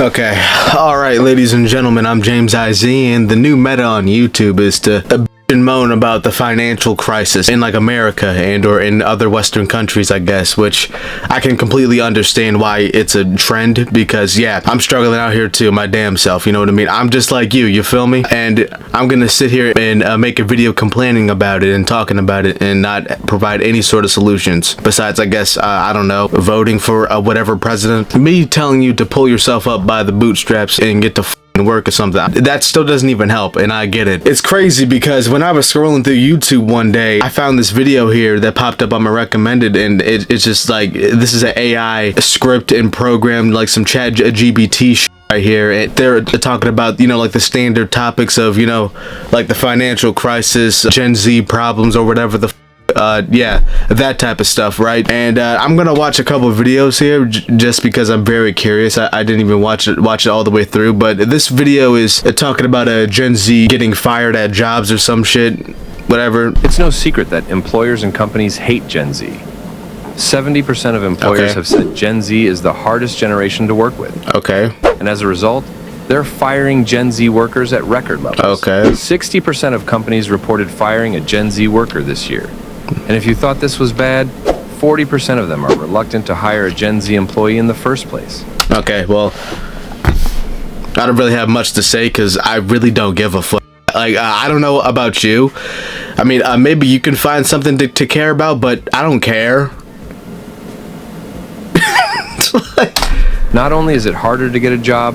Okay, alright ladies and gentlemen, I'm James IZ, and the new meta on YouTube is to bitch and moan about the financial crisis in like America and or in other Western countries, I guess, which I can completely understand why it's a trend, because yeah, I'm struggling out here too, my damn self, you know what I mean? I'm just like you feel me? And I'm gonna sit here and make a video complaining about it and talking about it and not provide any sort of solutions, besides I guess, I don't know, voting for whatever president. Me telling you to pull yourself up by the bootstraps and get to work or something, that still doesn't even help, and I get it. It's crazy because when I was scrolling through YouTube one day, I found this video here that popped up on my recommended, and it's just like, this is an AI script and program, like some chat GBT shit right here, and they're talking about, you know, like the standard topics of, you know, like the financial crisis, Gen Z problems, or whatever the yeah, that type of stuff, right? And I'm gonna watch a couple of videos here just because I'm very curious. I didn't even watch it all the way through, but this video is talking about a Gen Z getting fired at jobs or some shit, whatever. It's no secret that employers and companies hate Gen Z. 70% of employers have said Gen Z is the hardest generation to work with. Okay. And as a result, they're firing Gen Z workers at record levels. Okay. 60% of companies reported firing a Gen Z worker this year. And if you thought this was bad, 40% of them are reluctant to hire a Gen Z employee in the first place. Okay, well, I don't really have much to say because I really don't give a fuck. Like, I don't know about you. I mean, maybe you can find something to care about, but I don't care. Not only is it harder to get a job,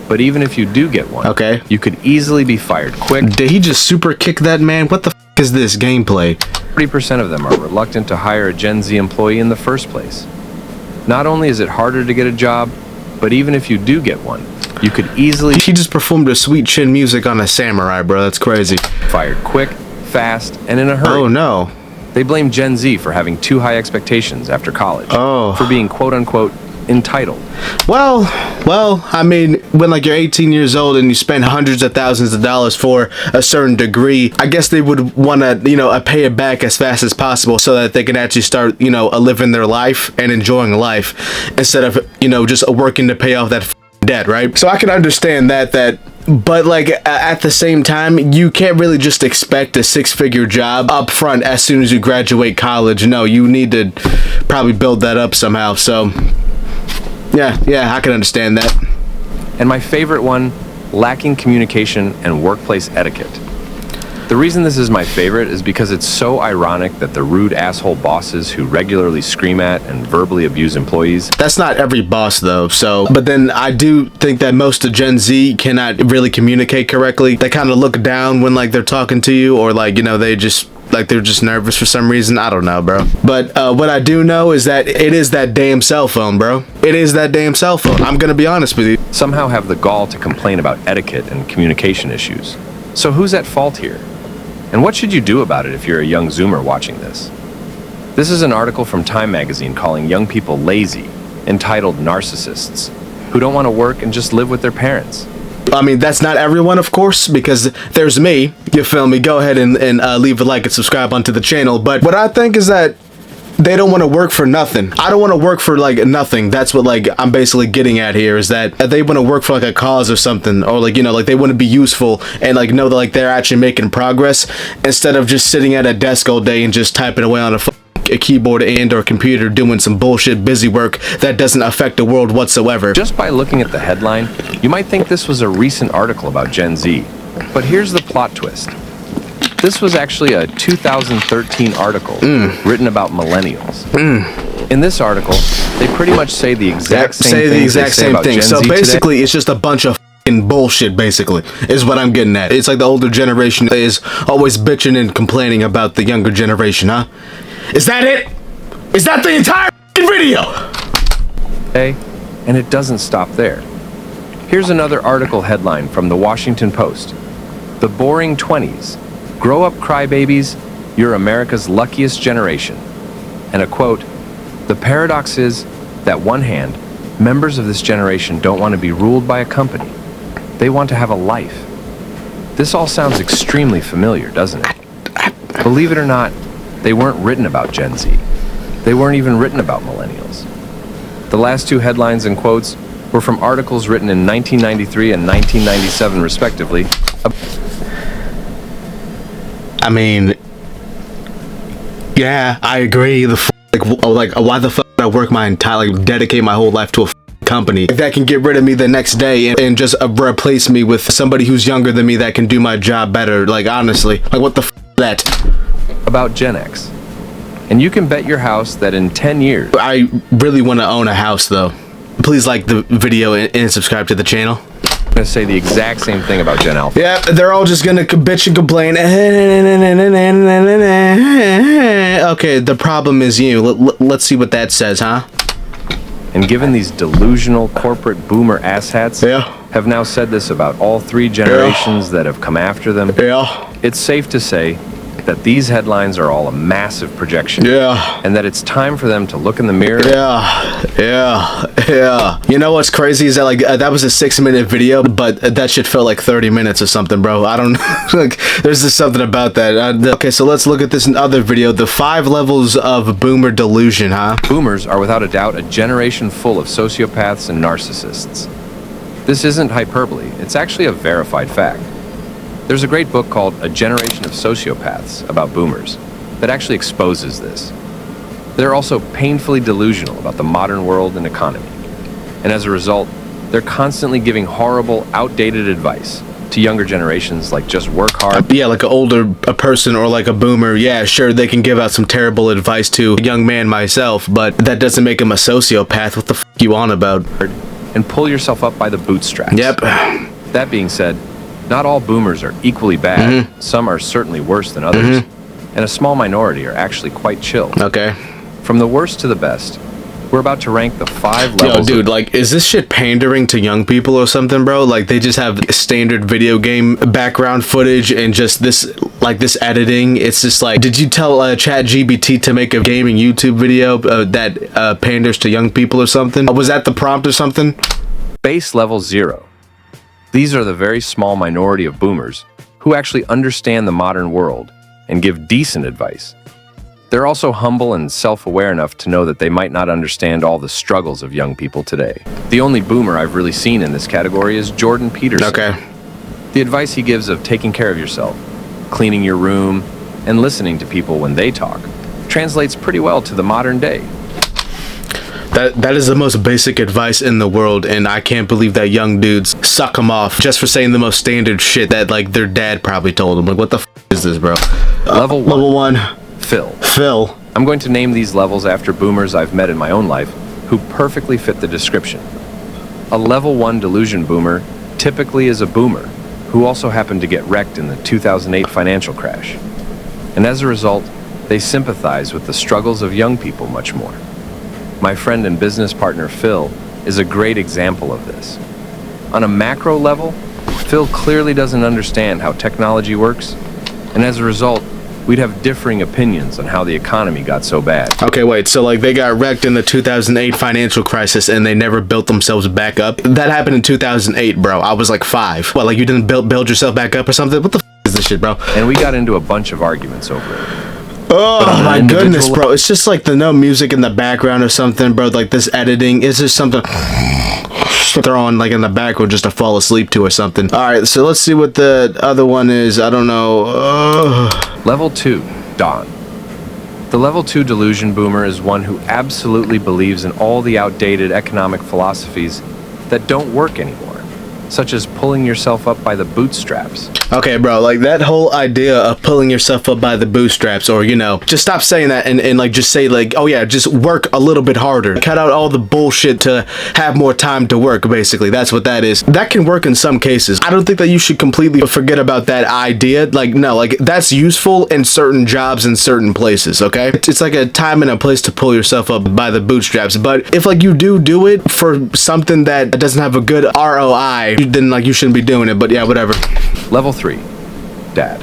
but even if you do get one, okay, you could easily be fired quick. Did he just super kick that man? What the f is this gameplay? 40% of them are reluctant to hire a Gen Z employee in the first place. Not only is it harder to get a job, but even if you do get one, you could easily... He just performed a sweet chin music on a samurai, bro. That's crazy. Fired quick, fast, and in a hurry. Oh, no. They blame Gen Z for having too high expectations after college. Oh. For being quote-unquote entitled. Well, I mean, when like you're 18 years old and you spend hundreds of thousands of dollars for a certain degree, I guess they would want to, you know, pay it back as fast as possible so that they can actually start, you know, living their life and enjoying life instead of, you know, just working to pay off that debt, right? So I can understand that, but like at the same time, you can't really just expect a six-figure job up front as soon as you graduate college. No, you need to probably build that up somehow. So yeah, I can understand that. And my favorite one, lacking communication and workplace etiquette. The reason this is my favorite is because it's so ironic that the rude asshole bosses who regularly scream at and verbally abuse employees. That's not every boss though, so, but then I do think that most of Gen Z cannot really communicate correctly. They kind of look down when like they're talking to you, or like, you know, they're just nervous for some reason. I don't know, bro. But what I do know is that it is that damn cell phone, bro. It is that damn cell phone. I'm gonna be honest with you. Somehow have the gall to complain about etiquette and communication issues. So who's at fault here? And what should you do about it if you're a young Zoomer watching this? This is an article from Time magazine calling young people lazy, entitled narcissists, who don't want to work and just live with their parents. I mean, that's not everyone, of course, because there's me, you feel me? Go ahead and leave a like and subscribe onto the channel. But what I think is that they don't want to work for nothing. I don't want to work for like nothing. That's what like I'm basically getting at here, is that they want to work for like a cause or something, or like, you know, like they want to be useful and like know that like they're actually making progress instead of just sitting at a desk all day and just typing away on a keyboard and or computer doing some bullshit busy work that doesn't affect the world whatsoever. Just by looking at the headline, you might think this was a recent article about Gen Z, but here's the plot twist. This was actually a 2013 article written about millennials. In this article, they pretty much say the exact same thing. So basically, it's just a bunch of bullshit, basically, is what I'm getting at. It's like the older generation is always bitching and complaining about the younger generation, huh? Is that it? Is that the entire video? Hey, and it doesn't stop there. Here's another article headline from the Washington Post. The boring 20s. Grow up, crybabies. You're America's luckiest generation. And a quote, the paradox is that one hand, members of this generation don't want to be ruled by a company. They want to have a life. This all sounds extremely familiar, doesn't it? Believe it or not, they weren't written about Gen Z. They weren't even written about millennials. The last two headlines and quotes were from articles written in 1993 and 1997, respectively. I mean, yeah, I agree. Why the fuck would I work my entire, dedicate my whole life to a company that can get rid of me the next day and just replace me with somebody who's younger than me that can do my job better? Like, honestly, what the f is that? About Gen X. And you can bet your house that in 10 years... I really want to own a house, though. Please like the video and subscribe to the channel. I'm going to say the exact same thing about Gen Alpha. Yeah, they're all just gonna bitch and complain. Okay, the problem is you. Let's see what that says, huh? And given these delusional corporate boomer asshats have now said this about all three generations that have come after them, it's safe to say that these headlines are all a massive projection. And that it's time for them to look in the mirror. You know what's crazy is that that was a 6-minute video, but that shit felt like 30 minutes or something, bro. I don't know. There's just something about that. Okay, so let's look at this other video. The 5 levels of boomer delusion, huh? Boomers are without a doubt a generation full of sociopaths and narcissists. This isn't hyperbole. It's actually a verified fact. There's a great book called A Generation of Sociopaths about boomers that actually exposes this. They're also painfully delusional about the modern world and economy. And as a result, they're constantly giving horrible, outdated advice to younger generations, like just work hard. Yeah, like a person or like a boomer. Yeah, sure, they can give out some terrible advice to a young man myself, but that doesn't make him a sociopath. What the f you on about? And pull yourself up by the bootstraps. Yep. That being said, not all boomers are equally bad. Some are certainly worse than others. And a small minority are actually quite chill. Okay. From the worst to the best, we're about to rank the 5 levels. Yo, dude, is this shit pandering to young people or something, bro? They just have standard video game background footage and just this editing. It's just did you tell ChatGPT to make a gaming YouTube video that panders to young people or something? Was that the prompt or something? Base level 0. These are the very small minority of boomers who actually understand the modern world and give decent advice. They're also humble and self-aware enough to know that they might not understand all the struggles of young people today. The only boomer I've really seen in this category is Jordan Peterson. Okay. The advice he gives of taking care of yourself, cleaning your room, and listening to people when they talk translates pretty well to the modern day. That is the most basic advice in the world, and I can't believe that young dudes suck them off just for saying the most standard shit that their dad probably told them. What the f is this, bro? Level 1. Level 1. Phil. I'm going to name these levels after boomers I've met in my own life who perfectly fit the description. A level 1 delusion boomer typically is a boomer who also happened to get wrecked in the 2008 financial crash. And as a result, they sympathize with the struggles of young people much more. My friend and business partner Phil is a great example of this. On a macro level, Phil clearly doesn't understand how technology works, and as a result, we'd have differing opinions on how the economy got so bad. Okay, wait, so they got wrecked in the 2008 financial crisis and they never built themselves back up? That happened in 2008, bro. I was 5. What, you didn't build yourself back up or something? What the f is this shit, bro? And we got into a bunch of arguments over it. Oh my goodness, bro. It's just the no music in the background or something, bro. This editing is just something throw on in the background just to fall asleep to or something. Alright, so let's see what the other one is. I don't know. Level 2, Don. The level 2 delusion boomer is one who absolutely believes in all the outdated economic philosophies that don't work anymore, such as pulling yourself up by the bootstraps. Okay, bro, that whole idea of pulling yourself up by the bootstraps, or, just stop saying that and just say, oh yeah, just work a little bit harder. Cut out all the bullshit to have more time to work, basically. That's what that is. That can work in some cases. I don't think that you should completely forget about that idea. No, that's useful in certain jobs in certain places, okay? It's a time and a place to pull yourself up by the bootstraps, but if, you do it for something that doesn't have a good ROI, then, you shouldn't be doing it, but yeah, whatever. Level 3, Dad.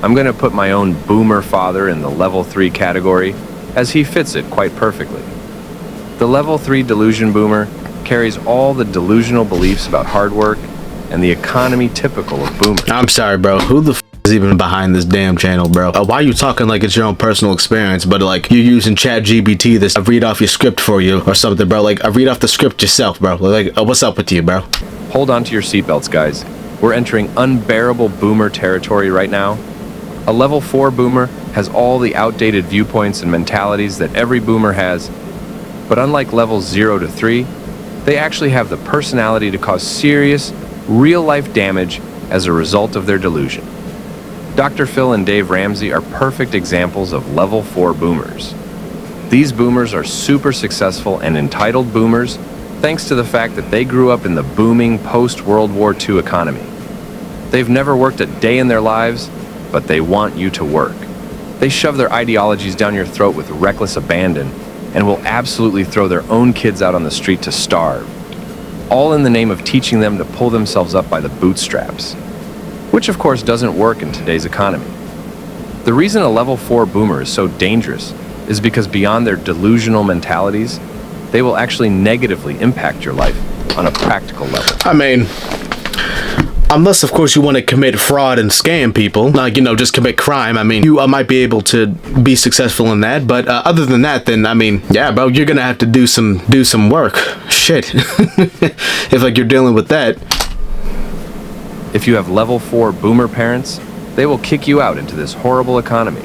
I'm going to put my own boomer father in the level 3 category, as he fits it quite perfectly. The level 3 delusion boomer carries all the delusional beliefs about hard work and the economy typical of boomers. I'm sorry, bro. Who the f is even behind this damn channel, bro? Why are you talking like it's your own personal experience, but like you're using ChatGPT to read off your script for you or something, bro? Like, read off the script yourself, bro. Like, what's up with you, bro? Hold on to your seatbelts, guys. We're entering unbearable boomer territory right now. A level 4 boomer has all the outdated viewpoints and mentalities that every boomer has, but unlike levels 0 to 3, they actually have the personality to cause serious, real-life damage as a result of their delusion. Dr. Phil and Dave Ramsey are perfect examples of level 4 boomers. These boomers are super successful and entitled boomers thanks to the fact that they grew up in the booming post-World War II economy. They've never worked a day in their lives, but they want you to work. They shove their ideologies down your throat with reckless abandon and will absolutely throw their own kids out on the street to starve, all in the name of teaching them to pull themselves up by the bootstraps, which of course doesn't work in today's economy. The reason a level 4 boomer is so dangerous is because beyond their delusional mentalities, they will actually negatively impact your life on a practical level. I mean, unless, of course, you want to commit fraud and scam people, like, you know, just commit crime. I mean, you might be able to be successful in that, but other than that, then, I mean, yeah, bro, you're gonna have to do some work. Shit. If, like, you're dealing with that. If you have level 4 boomer parents, they will kick you out into this horrible economy.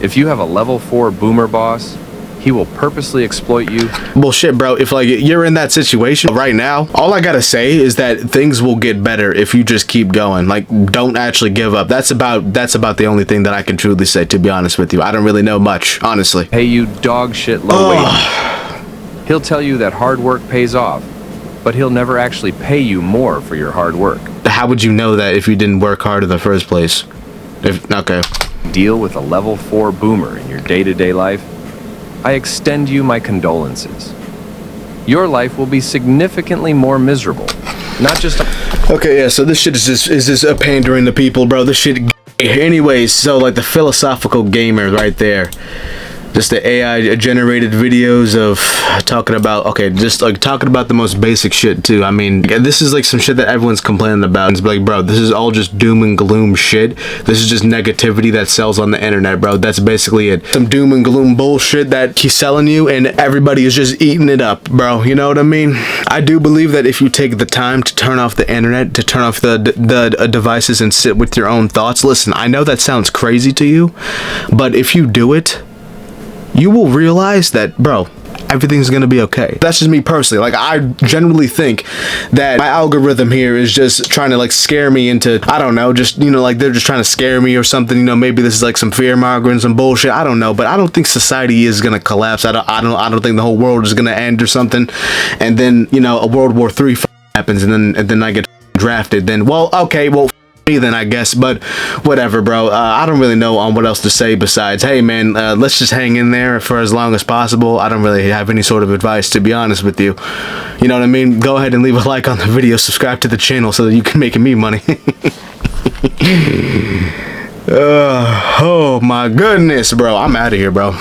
If you have a level 4 boomer boss, he will purposely exploit you. Bullshit, bro. If like you're in that situation right now, all I gotta say is that things will get better if you just keep going. Like, don't actually give up. That's about the only thing that I can truly say, to be honest with you. I don't really know much, honestly. Hey, you dog shit low wage. He'll tell you that hard work pays off, but he'll never actually pay you more for your hard work. How would you know that if you didn't work hard in the first place? Okay. Deal with a level 4 boomer in your day-to-day life? I extend you my condolences. Your life will be significantly more miserable. Not just... Okay, yeah, so this shit is just pandering to people, bro. This shit... Anyways, so like the philosophical gamer right there. Just the AI generated videos of talking about, okay, just like talking about the most basic shit too. I mean, this is like some shit that everyone's complaining about. It's like, bro, this is all just doom and gloom shit. This is just negativity that sells on the internet, bro. That's basically it. Some doom and gloom bullshit that he's selling you and everybody is just eating it up, bro. You know what I mean? I do believe that if you take the time to turn off the internet, to turn off the devices and sit with your own thoughts, listen, I know that sounds crazy to you, but if you do it, you will realize that, bro, everything's gonna be okay. That's just me personally. Like, I generally think that my algorithm here is just trying to like scare me into, I don't know, just, you know, like they're just trying to scare me or something. You know, maybe this is like some fear mongering, some bullshit. I don't know, but I don't think society is gonna collapse. I don't think the whole world is gonna end or something. And then, you know, a World War III happens, and then I get drafted. Then, well, okay, well, then I guess, but whatever, bro. I don't really know on what else to say besides, hey man, let's just hang in there for as long as possible. I don't really have any sort of advice, to be honest with you. You know what I mean? Go ahead and leave a like on the video, subscribe to the channel so that you can make me money. Oh my goodness, bro. I'm out of here, bro.